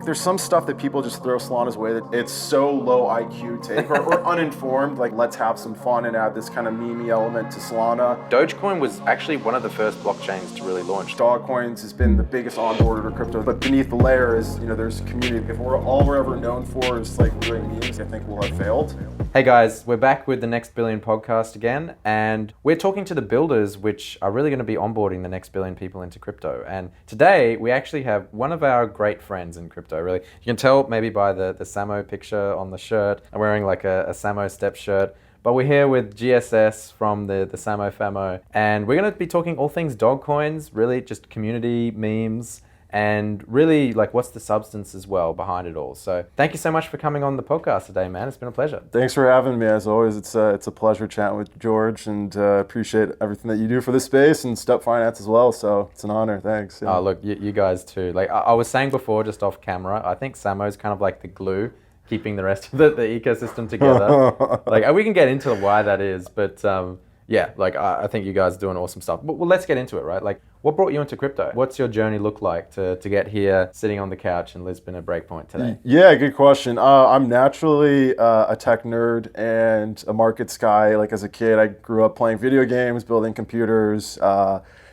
There's some stuff that people just throw Solana's way that it's so low IQ take or uninformed, like let's have some fun and add this kind of meme element to Solana. Dogecoin was actually one of the first blockchains to really launch. Dogcoins has been the biggest onboarded of crypto, but beneath the layer is, there's community. If all we're ever known for is like doing memes, I think we'll have failed. Hey guys, we're back with the Next Billion podcast again, and we're talking to the builders which are really going to be onboarding the next billion people into crypto. And today we actually have one of our great friends in crypto, really. You can tell maybe by the Samo picture on the shirt. I'm wearing like a Samo step shirt. But we're here with GSS from the Samo Famo, and we're going to be talking all things dog coins, really just community memes, and really like what's the substance as well behind it all. So thank you so much for coming on the podcast today, man. It's been a pleasure. Thanks for having me. As always, it's a pleasure chatting with George, and appreciate everything that you do for the space and Step Finance as well. So it's an honor. Thanks. Yeah. Oh, look, you guys too. Like I was saying before, just off camera, I think Samo is kind of like the glue keeping the rest of the ecosystem together. Like we can get into why that is, but yeah, like I think you guys are doing awesome stuff. But well, let's get into it, right? Like, what brought you into crypto? What's your journey look like to get here, sitting on the couch in Lisbon at Breakpoint today? Yeah, good question. I'm naturally a tech nerd and a markets guy. Like as a kid, I grew up playing video games, building computers,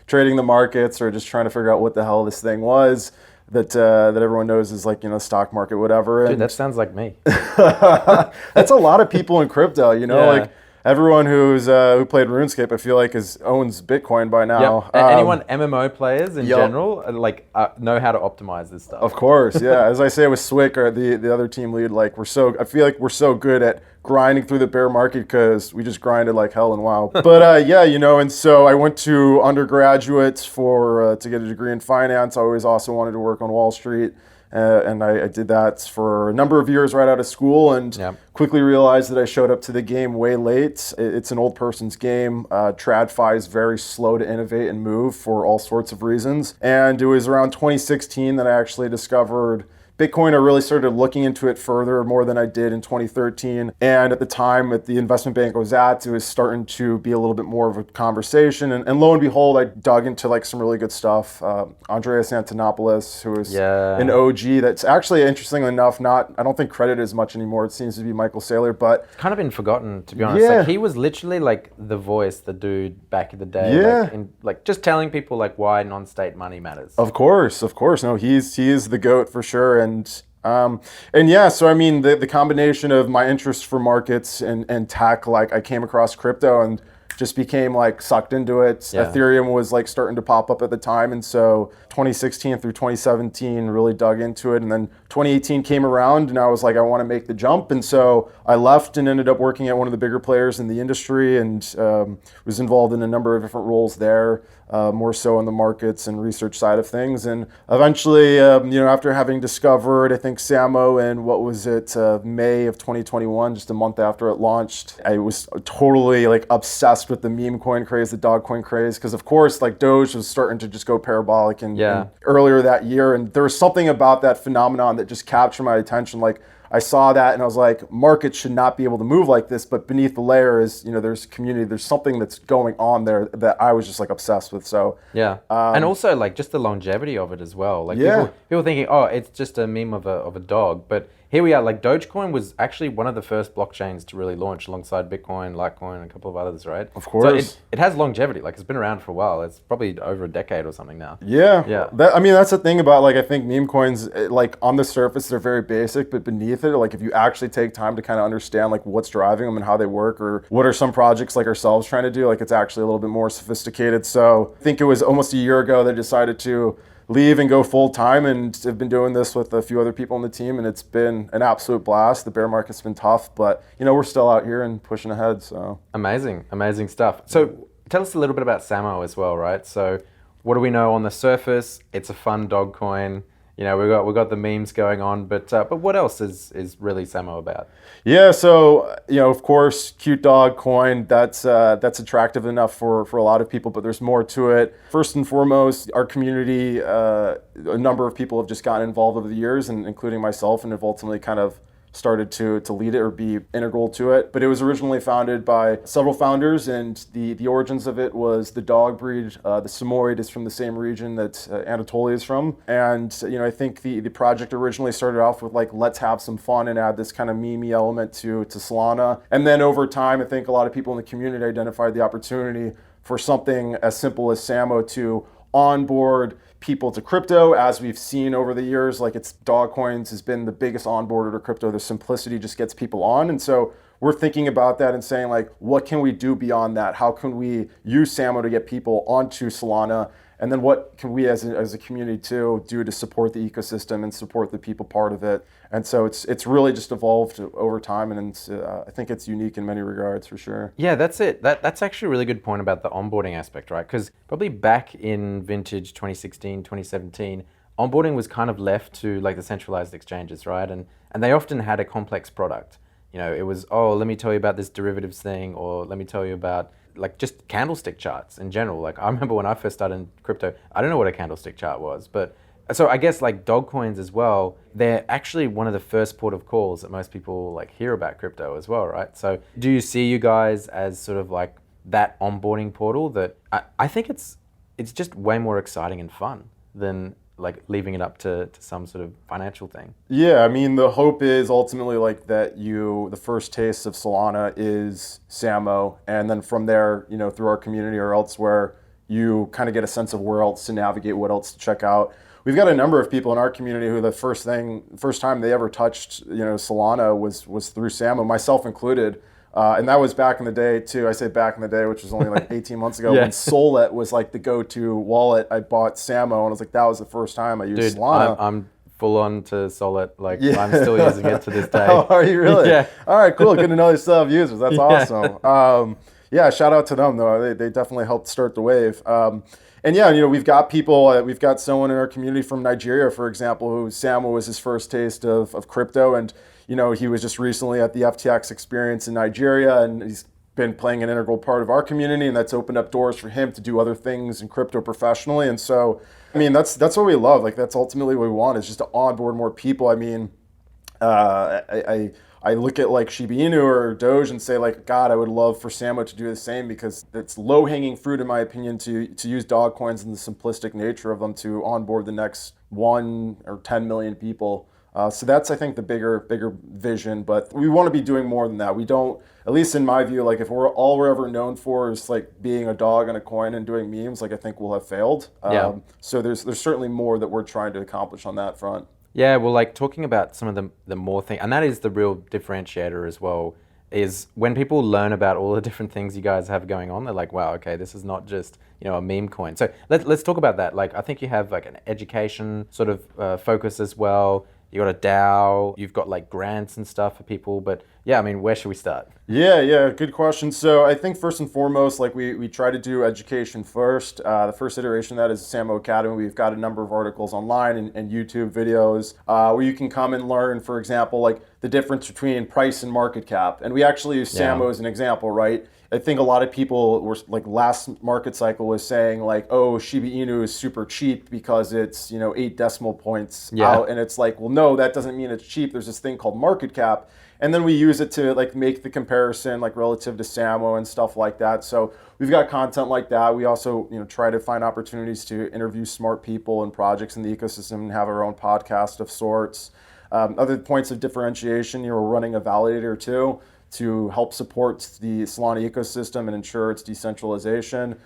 trading the markets, or just trying to figure out what the hell this thing was that everyone knows is like, stock market, whatever. Dude, that sounds like me. That's a lot of people in crypto, Yeah. like everyone who played RuneScape, I feel like owns Bitcoin by now. Yep. Anyone MMO players in general, like know how to optimize this stuff. Of course, yeah. As I say with Swick, or the other team lead, like I feel like we're so good at grinding through the bear market because we just grinded like hell and wow. But yeah, and so I went to undergraduate to get a degree in finance. I always also wanted to work on Wall Street. And I did that for a number of years right out of school, and quickly realized that I showed up to the game way late. It's an old person's game. TradFi is very slow to innovate and move for all sorts of reasons. And it was around 2016 that I actually discovered Bitcoin. I really started looking into it further, more than I did in 2013. And at the time, at the investment bank I was at, it was starting to be a little bit more of a conversation. And lo and behold, I dug into like some really good stuff. Andreas Antonopoulos, who is an OG. That's actually, interestingly enough, I don't think credited as much anymore. It seems to be Michael Saylor, but it's kind of been forgotten, to be honest. Like he was literally like the voice, the dude back in the day. Yeah. Like just telling people like why non-state money matters. Of course. No, he is the GOAT for sure. And yeah, so I mean, the combination of my interest for markets and tech, like I came across crypto and just became like sucked into it. Yeah. Ethereum was like starting to pop up at the time. And so 2016 through 2017 really dug into it. And then 2018 came around and I was like, I want to make the jump. And so I left and ended up working at one of the bigger players in the industry, and was involved in a number of different roles there, more so on the markets and research side of things. And eventually, after having discovered, I think Samo in May of 2021, just a month after it launched, I was totally like obsessed with the meme coin craze, the dog coin craze, because of course like Doge was starting to just go parabolic and earlier that year, and there was something about that phenomenon that just captured my attention. Like I saw that and I was like, markets should not be able to move like this, but beneath the layer is, there's community, there's something that's going on there that I was just like obsessed with. So yeah, and also like just the longevity of it as well. Like people thinking, oh, it's just a meme of a dog, but here we are. Like Dogecoin was actually one of the first blockchains to really launch alongside Bitcoin, Litecoin, and a couple of others, right? Of course. So it has longevity. Like it's been around for a while. It's probably over a decade or something now. Yeah. That's the thing about like I think meme coins. Like on the surface, they're very basic, but beneath it, like if you actually take time to kind of understand like what's driving them and how they work, or what are some projects like ourselves trying to do, like it's actually a little bit more sophisticated. So I think it was almost a year ago they decided to leave and go full time, and have been doing this with a few other people on the team, and it's been an absolute blast. The bear market's been tough, but we're still out here and pushing ahead. So amazing stuff. So tell us a little bit about Samo as well, right? So what do we know on the surface? It's a fun dog coin. We've got the memes going on, but what else is really Samo about? Yeah, so of course, cute dog coin. That's attractive enough for a lot of people, but there's more to it. First and foremost, our community, a number of people have just gotten involved over the years, and including myself, and have ultimately kind of started to lead it or be integral to it. But it was originally founded by several founders, and the origins of it was the dog breed. The Samoyed is from the same region that Anatolia is from. And, I think the project originally started off with like, let's have some fun and add this kind of meme element to Solana. And then over time, I think a lot of people in the community identified the opportunity for something as simple as Samo to onboard people to crypto. As we've seen over the years, like dog coins has been the biggest onboarder to crypto. The simplicity just gets people on. And so we're thinking about that and saying like, what can we do beyond that? How can we use Samo to get people onto Solana? And then what can we as a community too do to support the ecosystem and support the people part of it? And so it's really just evolved over time, and I think it's unique in many regards for sure. Yeah, that's it. That's actually a really good point about the onboarding aspect, right? Because probably back in vintage 2016, 2017, onboarding was kind of left to like the centralized exchanges, right? And they often had a complex product. It was, oh, let me tell you about this derivatives thing, or let me tell you about like just candlestick charts in general. Like I remember when I first started in crypto, I don't know what a candlestick chart was, but so I guess like dog coins as well, they're actually one of the first port of calls that most people like hear about crypto as well, right? So do you see you guys as sort of like that onboarding portal that I think it's just way more exciting and fun than like leaving it up to some sort of financial thing? Yeah, I mean, the hope is ultimately like that the first taste of Solana is Samo, and then from there, through our community or elsewhere, you kind of get a sense of where else to navigate, what else to check out. We've got a number of people in our community who the first time they ever touched, Solana was through Samo, myself included. And that was back in the day too. I say back in the day, which was only like 18 months ago, when Solana was like the go-to wallet. I bought Samo, and I was like, that was the first time I used Solana. I'm full on to Solana. Like I'm still using it to this day. Oh, are you really? Yeah. All right, cool. Good to know you still have users. That's awesome. Yeah, shout out to them though. They definitely helped start the wave. And yeah, we've got people, we've got someone in our community from Nigeria, for example, who Samo was his first taste of crypto. And, he was just recently at the FTX experience in Nigeria, and he's been playing an integral part of our community, and that's opened up doors for him to do other things in crypto professionally. And so, I mean, that's what we love. Like, that's ultimately what we want, is just to onboard more people. I mean, I look at like Shiba Inu or Doge and say like, God, I would love for Samo to do the same, because it's low-hanging fruit, in my opinion, to use dog coins and the simplistic nature of them to onboard the next 1 or 10 million people. So that's, I think, the bigger vision. But we want to be doing more than that. We don't, at least in my view, like if we're ever known for is like being a dog on a coin and doing memes, like I think we'll have failed. So there's certainly more that we're trying to accomplish on that front. Yeah, well, like talking about some of the more things, and that is the real differentiator as well, is when people learn about all the different things you guys have going on, they're like, wow, okay, this is not just, a meme coin. So let's talk about that. Like, I think you have like an education sort of focus as well. You got a DAO, you've got like grants and stuff for people, but yeah, I mean, where should we start? Yeah, good question. So I think first and foremost, like we try to do education first. The first iteration of that is Samo Academy. We've got a number of articles online and YouTube videos where you can come and learn, for example, like the difference between price and market cap. And we actually use Samo as an example, right? I think a lot of people were like, last market cycle was saying like, oh, Shiba Inu is super cheap because it's 8 decimal points out, and it's like, well, no, that doesn't mean it's cheap. There's this thing called market cap, and then we use it to like make the comparison like relative to Samo and stuff like that. So we've got content like that. We also try to find opportunities to interview smart people and projects in the ecosystem and have our own podcast of sorts. Other points of differentiation, we're running a validator too, to help support the Solana ecosystem and ensure its decentralization.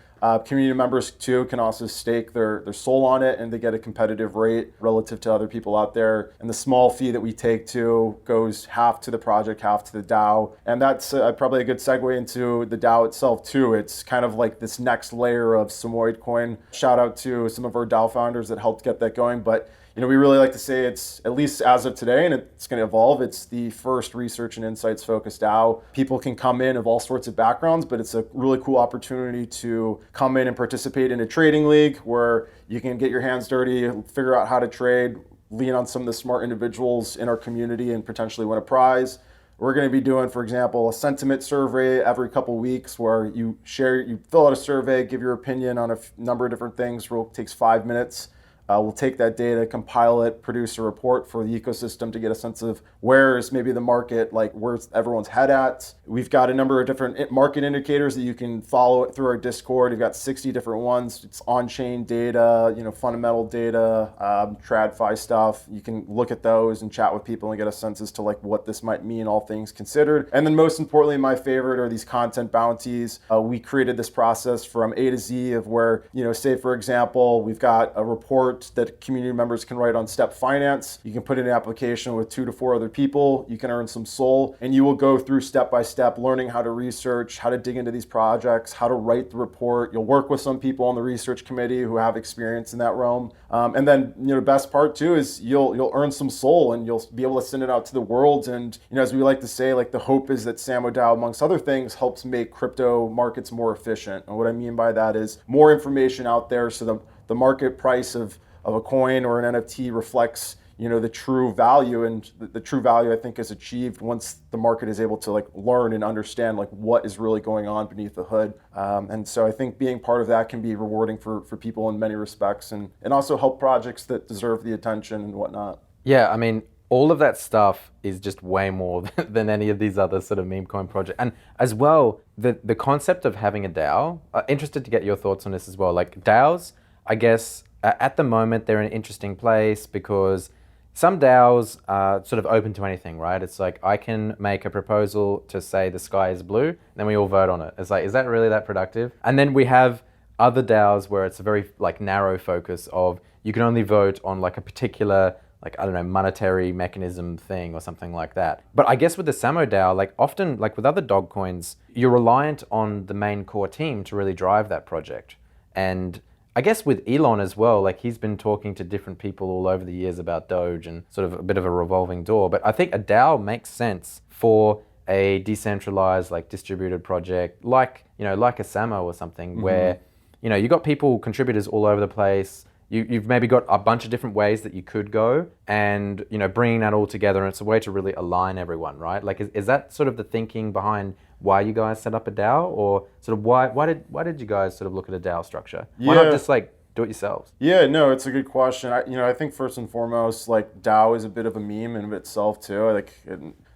Community members too can also stake their soul on it, and they get a competitive rate relative to other people out there. And the small fee that we take too goes half to the project, half to the DAO. And that's probably a good segue into the DAO itself too. It's kind of like this next layer of Samoyedcoin. Shout out to some of our DAO founders that helped get that going. But we really like to say it's, at least as of today, and it's going to evolve, it's the first research and insights focused DAO. People can come in of all sorts of backgrounds, but it's a really cool opportunity to come in and participate in a trading league where you can get your hands dirty, figure out how to trade, lean on some of the smart individuals in our community, and potentially win a prize. We're going to be doing, for example, a sentiment survey every couple weeks where you fill out a survey, give your opinion on a number of different things. It takes 5 minutes. We'll take that data, compile it, produce a report for the ecosystem to get a sense of where is maybe the market, like where's everyone's head at. We've got a number of different market indicators that you can follow through our Discord. We've got 60 different ones. It's on-chain data, fundamental data, TradFi stuff. You can look at those and chat with people and get a sense as to like what this might mean, all things considered. And then most importantly, my favorite are these content bounties. We created this process from A to Z of where, say for example, we've got a report that community members can write on Step Finance. You can put in an application with 2 to 4 other people. You can earn some SOL, and you will go through step by step, learning how to research, how to dig into these projects, how to write the report. You'll work with some people on the research committee who have experience in that realm. And then, the best part too is you'll earn some SOL, and you'll be able to send it out to the world. And, as we like to say, like the hope is that SamoDAO, amongst other things, helps make crypto markets more efficient. And what I mean by that is more information out there so the market price of a coin or an NFT reflects the true value, and the true value I think is achieved once the market is able to like learn and understand like what is really going on beneath the hood. And so I think being part of that can be rewarding for people in many respects, and also help projects that deserve the attention and whatnot. Yeah, I mean, all of that stuff is just way more than any of these other sort of meme coin projects. And as well, the concept of having a DAO, interested to get your thoughts on this as well. Like DAOs, I guess, at the moment, they're in an interesting place because some DAOs are sort of open to anything, right? It's like, I can make a proposal to say the sky is blue, and then we all vote on it. It's like, is that really that productive? And then we have other DAOs where it's a very like narrow focus of you can only vote on like a particular, like, I don't know, monetary mechanism thing or something like that. But I guess with the Samo DAO, like often, like with other dog coins, you're reliant on the main core team to really drive that project. And I guess with Elon as well, like he's been talking to different people all over the years about Doge and sort of a bit of a revolving door. But I think a DAO makes sense for a decentralized, like distributed project, like a Samo or something, where, you got people, contributors all over the place. You've maybe got a bunch of different ways that you could go, and bringing that all together, and it's a way to really align everyone, right? Like, is that sort of the thinking behind why you guys set up a DAO, or sort of why did you guys sort of look at a DAO structure? Why not just like do it yourselves? Yeah, no, it's a good question. I think first and foremost, like DAO is a bit of a meme in of itself too.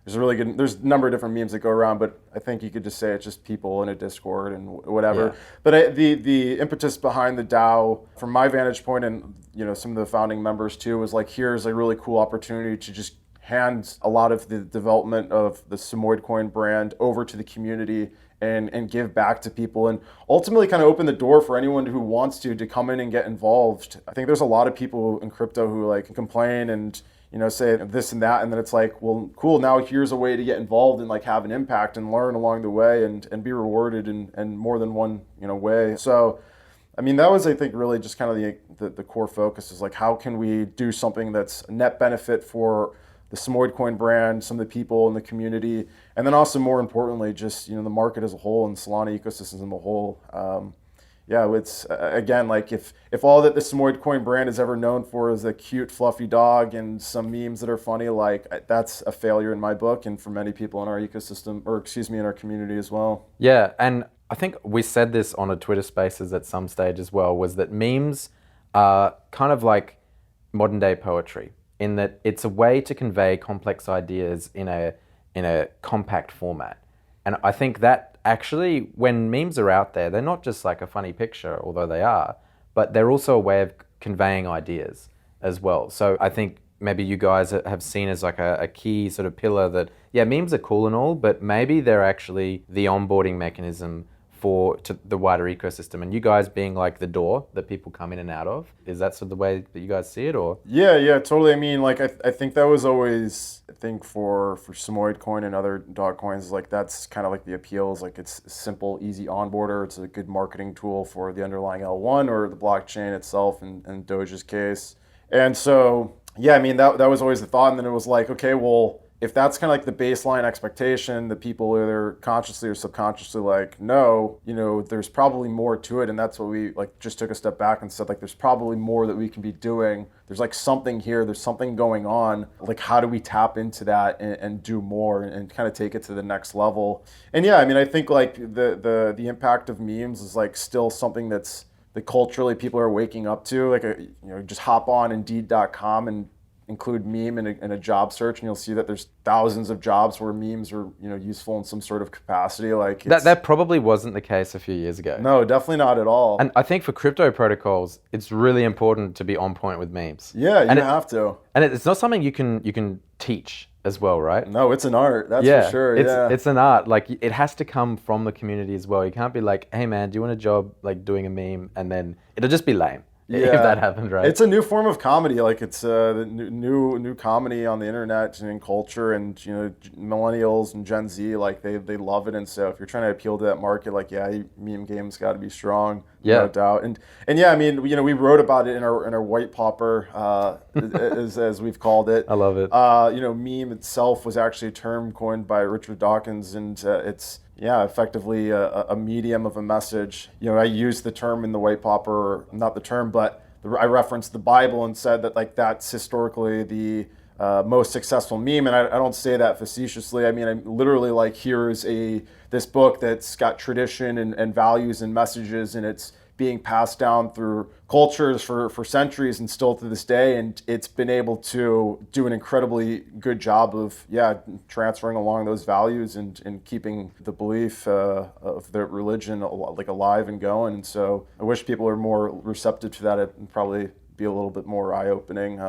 There's a number of different memes that go around, but I think you could just say it's just people in a Discord and whatever. Yeah. But the impetus behind the DAO, from my vantage point, and some of the founding members too, was like, here's a really cool opportunity to just hand a lot of the development of the Samoyedcoin brand over to the community and give back to people, and ultimately kind of open the door for anyone who wants to come in and get involved. I think there's a lot of people in crypto who like complain and say this and that, and then it's like, well, cool, now here's a way to get involved and like have an impact and learn along the way and be rewarded in more than one way. So I mean, that was, I think, really just kind of the core focus is like, how can we do something that's a net benefit for the Samoyedcoin brand, some of the people in the community, and then also more importantly, just the market as a whole and Solana ecosystem as a whole. It's again, like if all that the Samoyedcoin brand is ever known for is a cute fluffy dog and some memes that are funny, like that's a failure in my book and for many people in our ecosystem, or in our community as well. Yeah, and I think we said this on a Twitter Spaces at some stage as well, was that memes are kind of like modern day poetry, in that it's a way to convey complex ideas in a compact format. And I think that actually, when memes are out there, they're not just like a funny picture, although they are, but they're also a way of conveying ideas as well. So I think maybe you guys have seen as like a key sort of pillar that, yeah, memes are cool and all, but maybe they're actually the onboarding mechanism to the wider ecosystem, and you guys being like the door that people come in and out of. Is that sort of the way that you guys see it, or? Yeah, totally. I mean, like I think that was always, I think for Samoyedcoin and other dog coins, like that's kind of like the appeal is like it's simple, easy onboarder. It's a good marketing tool for the underlying L1 or the blockchain itself in Doge's case. And so, yeah, I mean, that was always the thought. And then it was like, okay, well, if that's kind of like the baseline expectation that people either consciously or subconsciously like, no, there's probably more to it. And that's what we like just took a step back and said, like, there's probably more that we can be doing. There's like something here, there's something going on. Like, how do we tap into that and do more and kind of take it to the next level? And yeah, I mean, I think like the impact of memes is like still something that's culturally people are waking up to. Like, just hop on Indeed.com and include meme in a job search, and you'll see that there's thousands of jobs where memes are useful in some sort of capacity. Like that probably wasn't the case a few years ago. No, definitely not at all. And I think for crypto protocols, it's really important to be on point with memes. Yeah, you have to. And it's not something you can teach as well, right? No, it's an art. That's for sure. It's an art. Like, it has to come from the community as well. You can't be like, hey man, do you want a job like doing a meme? And then it'll just be lame. If that happened, right? It's a new form of comedy. Like, it's the new comedy on the internet and in culture, and millennials and Gen Z, like they love it. And so if you're trying to appeal to that market, like meme game's got to be strong, no doubt. And yeah, I mean, we wrote about it in our white paper, as we've called it. I love it. Meme itself was actually a term coined by Richard Dawkins, and it's effectively a medium of a message. I used the term in the white paper, not the term, but I referenced the Bible and said that like that's historically the most successful meme, and I don't say that facetiously. I mean, I'm literally like, here's this book that's got tradition and values and messages, and it's being passed down through cultures for centuries and still to this day, and it's been able to do an incredibly good job of transferring along those values and keeping the belief of the religion like alive and going. And so I wish people are more receptive to that. It'd probably be a little bit more eye-opening.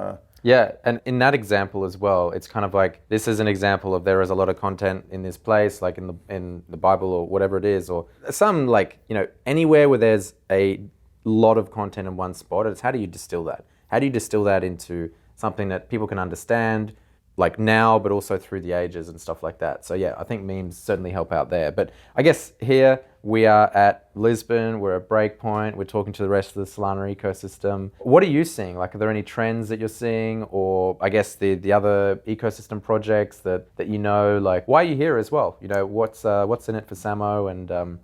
Yeah, and in that example as well, it's kind of like, this is an example of there is a lot of content in this place, like in the Bible or whatever it is, or some like, anywhere where there's a lot of content in one spot, it's how do you distill that? How do you distill that into something that people can understand, like now, but also through the ages and stuff like that? So yeah, I think memes certainly help out there. But I guess here we are at Lisbon, we're at Breakpoint, we're talking to the rest of the Solana ecosystem. What are you seeing? Like, are there any trends that you're seeing, or I guess the other ecosystem projects that like, why are you here as well? What's in it for Samo, and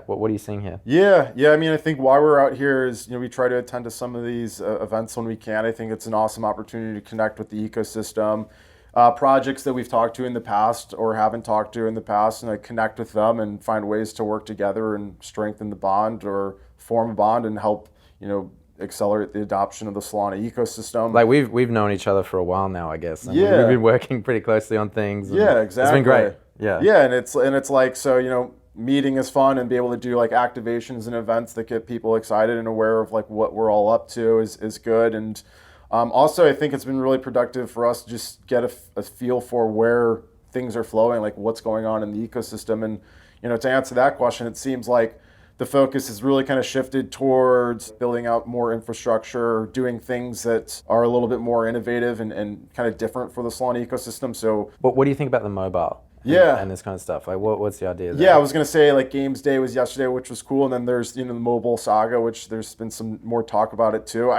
what are you seeing here? Yeah. I mean, I think why we're out here is, we try to attend to some of these events when we can. I think it's an awesome opportunity to connect with the ecosystem. Projects that we've talked to in the past or haven't talked to in the past, and connect with them and find ways to work together and strengthen the bond or form a bond and help, accelerate the adoption of the Solana ecosystem. Like, we've known each other for a while now, I guess. And we've been working pretty closely on things. Yeah, exactly. It's been great. Yeah, and it's like, so, meeting is fun, and be able to do like activations and events that get people excited and aware of like what we're all up to is good. And also, I think it's been really productive for us to just get a feel for where things are flowing, like what's going on in the ecosystem. And, to answer that question, it seems like the focus has really kind of shifted towards building out more infrastructure, doing things that are a little bit more innovative and kind of different for the Solana ecosystem. So what do you think about the mobile? And this kind of stuff. Like, what's the idea there? Yeah, I was going to say, like, Games Day was yesterday, which was cool. And then there's, the mobile saga, which there's been some more talk about it too.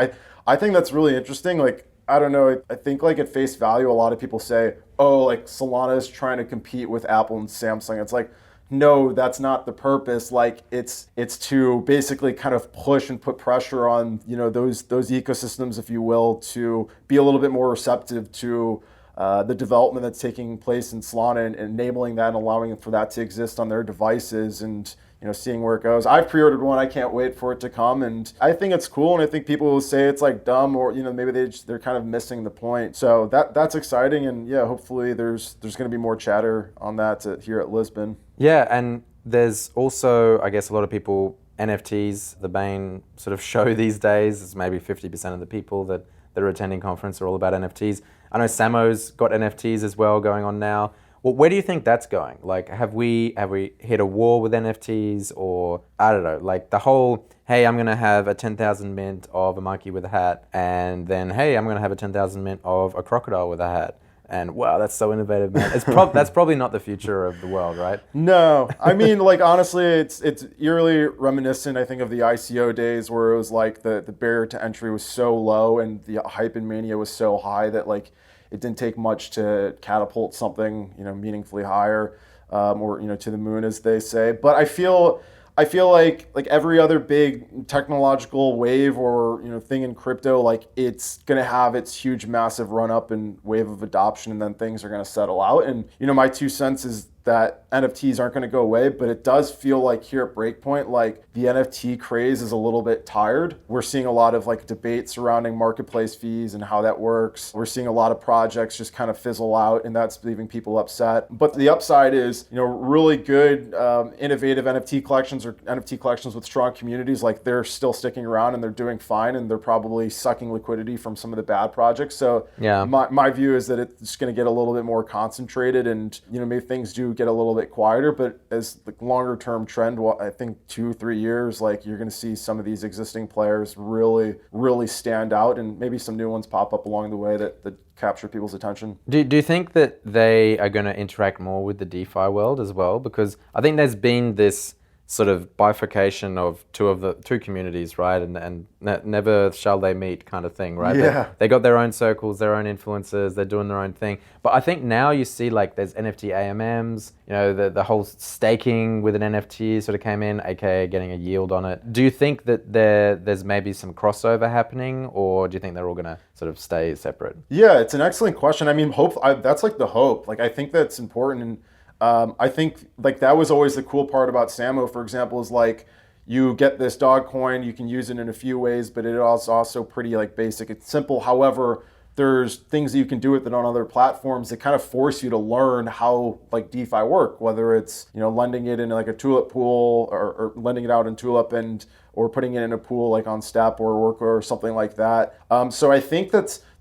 I think that's really interesting. Like, I don't know. I think like at face value, a lot of people say, oh, like Solana is trying to compete with Apple and Samsung. It's like, no, that's not the purpose. Like, it's to basically kind of push and put pressure on, those ecosystems, if you will, to be a little bit more receptive to the development that's taking place in Solana and enabling that and allowing for that to exist on their devices and, seeing where it goes. I've pre-ordered one. I can't wait for it to come. And I think it's cool. And I think people will say it's like dumb or, maybe they're kind of missing the point. So that's exciting. And yeah, hopefully there's going to be more chatter on that here at Lisbon. Yeah. And there's also, I guess, a lot of people, NFTs, the main sort of show these days. It's maybe 50% of the people that are attending conference are all about NFTs. I know Samo's got NFTs as well going on now. Well, where do you think that's going? Like, have we hit a wall with NFTs, or I don't know, like the whole, hey, I'm gonna have a 10,000 mint of a monkey with a hat, and then hey, I'm gonna have a 10,000 mint of a crocodile with a hat. And wow, that's so innovative, man. That's probably not the future of the world, right? No, I mean, like, honestly, it's eerily reminiscent, I think, of the ICO days where it was like the barrier to entry was so low and the hype and mania was so high that like it didn't take much to catapult something, meaningfully higher, or to the moon, as they say. But I feel like every other big technological wave or thing in crypto, like it's gonna have its huge, massive run up and wave of adoption, and then things are gonna settle out. And my 2 cents is that NFTs aren't going to go away, but it does feel like here at Breakpoint, like the NFT craze is a little bit tired. We're seeing a lot of like debate surrounding marketplace fees and how that works. We're seeing a lot of projects just kind of fizzle out, and that's leaving people upset. But the upside is, really good, innovative NFT collections or NFT collections with strong communities. Like they're still sticking around and they're doing fine, and they're probably sucking liquidity from some of the bad projects. So yeah, my view is that it's going to get a little bit more concentrated, and maybe things do get a little bit quieter, but as the longer term trend, I think 2-3 years, like you're going to see some of these existing players really stand out, and maybe some new ones pop up along the way that capture people's attention. Do you think that they are going to interact more with the DeFi world as well? Because I think there's been this sort of bifurcation of two communities, right? And never shall they meet kind of thing, right? Yeah. They got their own circles, their own influencers, they're doing their own thing. But I think now you see like there's NFT AMMs, the whole staking with an NFT sort of came in, aka getting a yield on it. Do you think that there's maybe some crossover happening, or do you think they're all going to sort of stay separate? Yeah, it's an excellent question. I mean, that's like the hope. Like I think that's important, and I think like that was always the cool part about Samo, for example, is like you get this dog coin, you can use it in a few ways, but it is also pretty like basic. It's simple. However, there's things that you can do with it on other platforms that kind of force you to learn how like DeFi work, whether it's, lending it in like a Tulip pool or lending it out in Tulip or putting it in a pool like on Step or Worker or something like that. So I think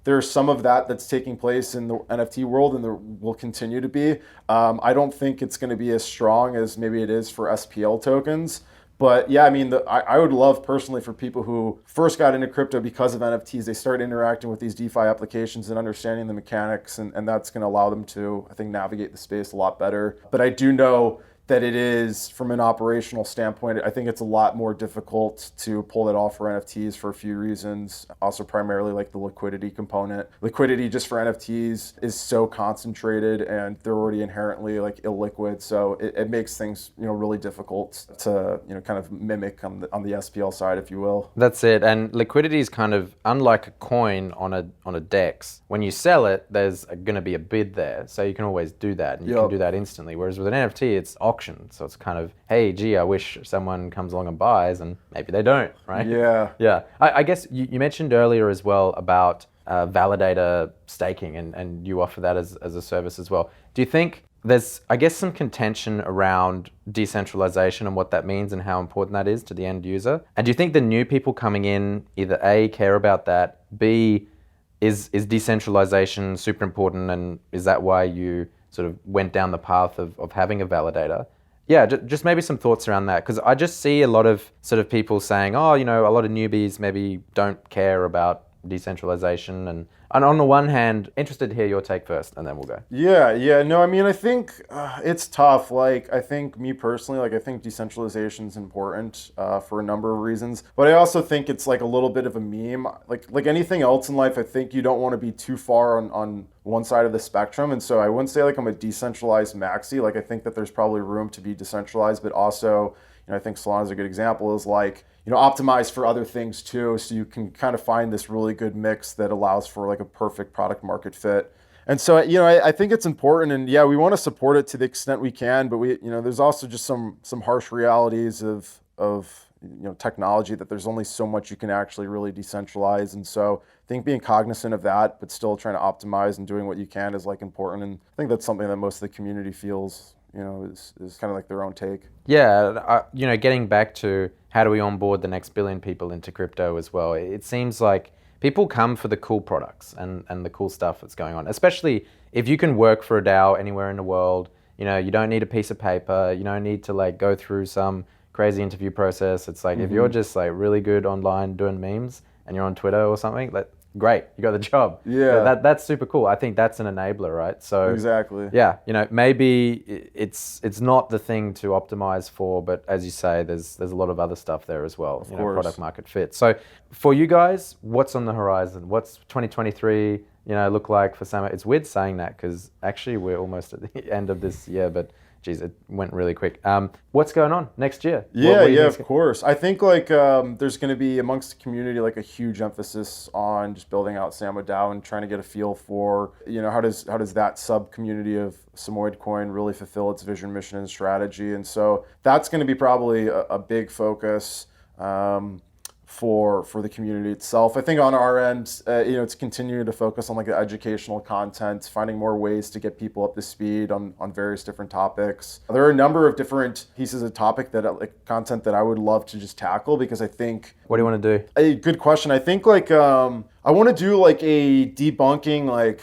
there's some of that's taking place in the NFT world, and there will continue to be. I don't think it's going to be as strong as maybe it is for SPL tokens. But yeah, I mean, I would love personally for people who first got into crypto because of NFTs, they start interacting with these DeFi applications and understanding the mechanics, and that's going to allow them to, I think, navigate the space a lot better. But I do know that it is, from an operational standpoint, I think it's a lot more difficult to pull that off for NFTs for a few reasons. Also, primarily like the liquidity component. Liquidity just for NFTs is so concentrated, and they're already inherently like illiquid. So it makes things, really difficult to, kind of mimic on the SPL side, if you will. That's it. And liquidity is kind of unlike a coin on a DEX. When you sell it, there's going to be a bid there. So you can always do that, and you can do that instantly. Whereas with an NFT, it's auction. So it's kind of, hey, gee, I wish someone comes along and buys, and maybe they don't, right? Yeah. Yeah. I guess you mentioned earlier as well about validator staking, and you offer that as a service as well. Do you think there's, I guess, some contention around decentralization and what that means and how important that is to the end user? And do you think the new people coming in either A, care about that, B, is decentralization super important, and is that why you sort of went down the path of having a validator? Yeah, just maybe some thoughts around that, because I just see a lot of sort of people saying, a lot of newbies maybe don't care about decentralization, and on the one hand, interested to hear your take first, and then we'll go. Yeah, no, I mean, I think it's tough. Like, I think me personally, like, I think decentralization is important for a number of reasons, but I also think it's like a little bit of a meme. Like anything else in life, I think you don't want to be too far on one side of the spectrum, and so I wouldn't say like I'm a decentralized maxi. Like, I think that there's probably room to be decentralized, but also, I think Solana is a good example, is like, optimize for other things too, so you can kind of find this really good mix that allows for like a perfect product market fit. And so, I think it's important, and yeah, we want to support it to the extent we can, but we, there's also just some harsh realities of technology, that there's only so much you can actually really decentralize. And so I think being cognizant of that, but still trying to optimize and doing what you can is like important. And I think that's something that most of the community feels, is kind of like their own take. Yeah, getting back to how do we onboard the next billion people into crypto as well, it seems like people come for the cool products and the cool stuff that's going on, especially if you can work for a DAO anywhere in the world. You don't need a piece of paper, you don't need to like go through some crazy interview process. It's like, if you're just like really good online doing memes and you're on Twitter or something, great, you got the job. Yeah. That's super cool. I think that's an enabler, right? So exactly. Yeah, maybe it's not the thing to optimize for, but as you say, there's a lot of other stuff there as well. Of course. Product market fit. So for you guys, what's on the horizon? What's 2023 look like for Samo? It's weird saying that, because actually we're almost at the end of this year, but Geez, it went really quick. What's going on next year? Yeah, What do you yeah, think's of course. I think like there's going to be amongst the community like a huge emphasis on just building out Samo DAO and trying to get a feel for, how does that sub community of Samoyedcoin really fulfill its vision, mission, and strategy. And so that's going to be probably a big focus. For the community itself. I think on our end, it's continuing to focus on like the educational content, finding more ways to get people up to speed on various different topics. There are a number of different pieces of topic content that I would love to just tackle because I think. What do you want to do? A good question. I think I want to do like a debunking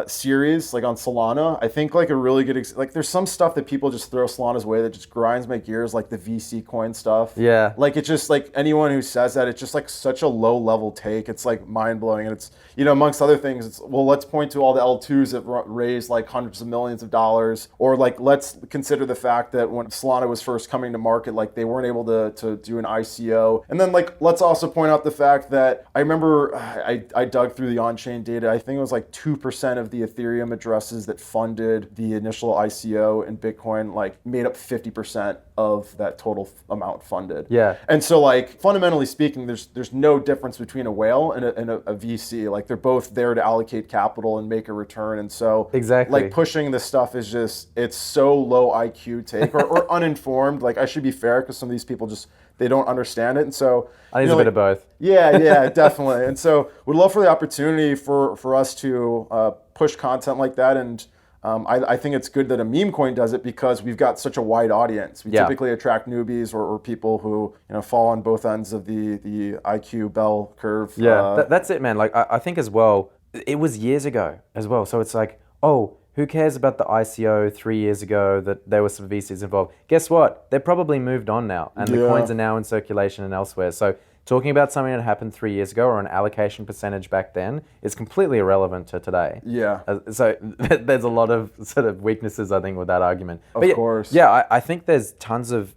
series like on Solana. I think like a really good there's some stuff that people just throw Solana's way that just grinds my gears, like the VC coin stuff. Yeah. Like it's just like anyone who says that, it's just like such a low level take. It's like mind blowing, and it's amongst other things, it's let's point to all the L2s that raised like hundreds of millions of dollars, or like let's consider the fact that when Solana was first coming to market, like they weren't able to do an ICO, and then like let's also point out the fact that I remember. I dug through the on-chain data. I think it was like 2% of the Ethereum addresses that funded the initial ICO in Bitcoin, like made up 50% of that total amount funded. Yeah. And so like fundamentally speaking, there's no difference between a whale and a VC. Like they're both there to allocate capital and make a return. And so exactly, like pushing this stuff is just, it's so low IQ take or uninformed. Like I should be fair because some of these people just, they don't understand it. And so I think it's a bit of both. Yeah, definitely. And so would love for the opportunity for us to push content like that. And I think it's good that a meme coin does it because we've got such a wide audience. We typically attract newbies or people who fall on both ends of the IQ bell curve. Yeah, that's it, man. Like I think as well, it was years ago as well. So it's like, oh, who cares about the ICO 3 years ago that there were some VCs involved? Guess what? They're probably moved on now, and the coins are now in circulation and elsewhere. So talking about something that happened 3 years ago or an allocation percentage back then is completely irrelevant to today. Yeah. So there's a lot of sort of weaknesses, I think, with that argument. Of course. Yeah, I think there's tons of,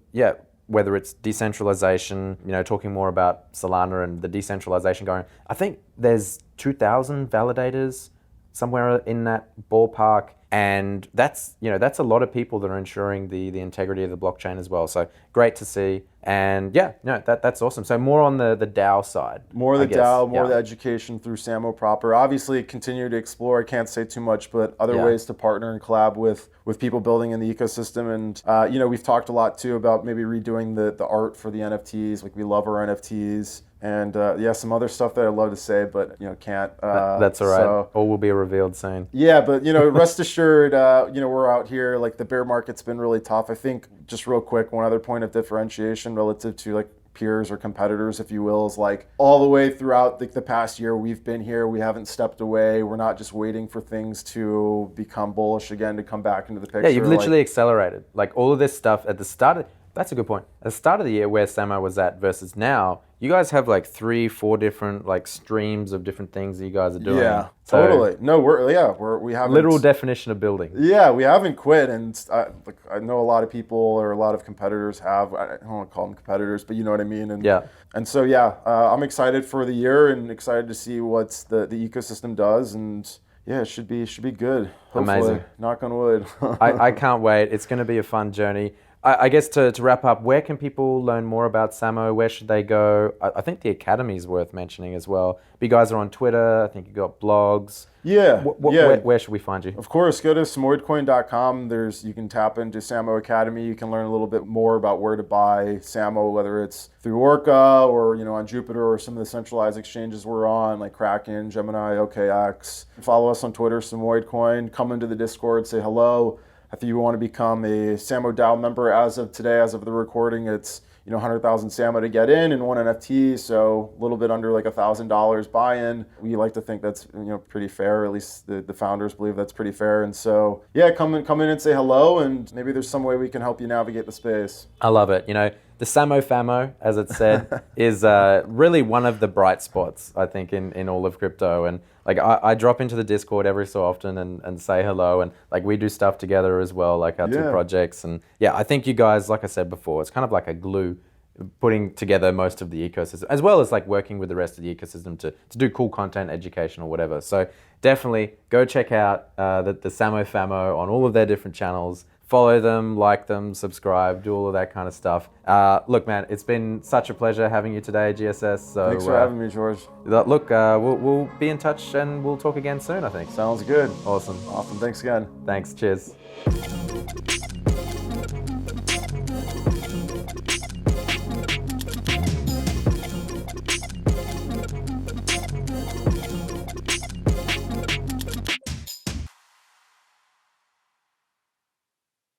whether it's decentralization, talking more about Solana and the decentralization going, I think there's 2,000 validators somewhere in that ballpark, and that's a lot of people that are ensuring the integrity of the blockchain as well. So great to see, and that's awesome. So more on the DAO side, more the DAO, more the education through Samo proper. Obviously, continue to explore. I can't say too much, but other ways to partner and collab with people building in the ecosystem. And we've talked a lot too about maybe redoing the art for the NFTs. Like we love our NFTs. And some other stuff that I'd love to say, but can't. That's all right. So, all will be revealed soon. Yeah, but rest assured, we're out here. Like the bear market's been really tough. I think just real quick, one other point of differentiation relative to like peers or competitors, if you will, is like all the way throughout the past year we've been here. We haven't stepped away. We're not just waiting for things to become bullish again to come back into the picture. Yeah, you've literally accelerated. Like all of this stuff at the start. That's a good point. At the start of the year, where Samo was at versus now, you guys have like 3-4 different like streams of different things that you guys are doing. Yeah, so, totally. No, we haven't. Literal definition of building. Yeah, we haven't quit, and I know a lot of people or a lot of competitors have. I don't want to call them competitors, but you know what I mean. And so I'm excited for the year and excited to see what the ecosystem does, and yeah, it should be good. Hopefully. Amazing. Knock on wood. I can't wait. It's going to be a fun journey. I guess to wrap up, where can people learn more about Samo? Where should they go? I think the Academy is worth mentioning as well. But you guys are on Twitter. I think you've got blogs. Yeah. Where should we find you? Of course, go to Samoyedcoin.com. You can tap into Samo Academy. You can learn a little bit more about where to buy Samo, whether it's through Orca or on Jupiter or some of the centralized exchanges we're on, like Kraken, Gemini, OKX. Follow us on Twitter, Samoyedcoin. Come into the Discord, say hello. If you want to become a Samo DAO member as of today, as of the recording, it's 100,000 Samo to get in and 1 NFT, so a little bit under like $1,000 buy-in. We like to think that's pretty fair. At least the founders believe that's pretty fair. And so come in and say hello, and maybe there's some way we can help you navigate the space. I love it. The Samo Famo, as it said, is really one of the bright spots, I think, in all of crypto. And like I drop into the Discord every so often and say hello, and like we do stuff together as well, like our 2 projects. And I think you guys, like I said before, it's kind of like a glue putting together most of the ecosystem, as well as like working with the rest of the ecosystem to do cool content, education or whatever. So definitely go check out the Samo Famo on all of their different channels. follow them, like them, subscribe, do all of that kind of stuff. Look, man, it's been such a pleasure having you today, GSS. So, Thanks for having me, George. Look, we'll be in touch and we'll talk again soon, I think. Sounds good. Awesome. Awesome. Thanks again. Thanks. Cheers.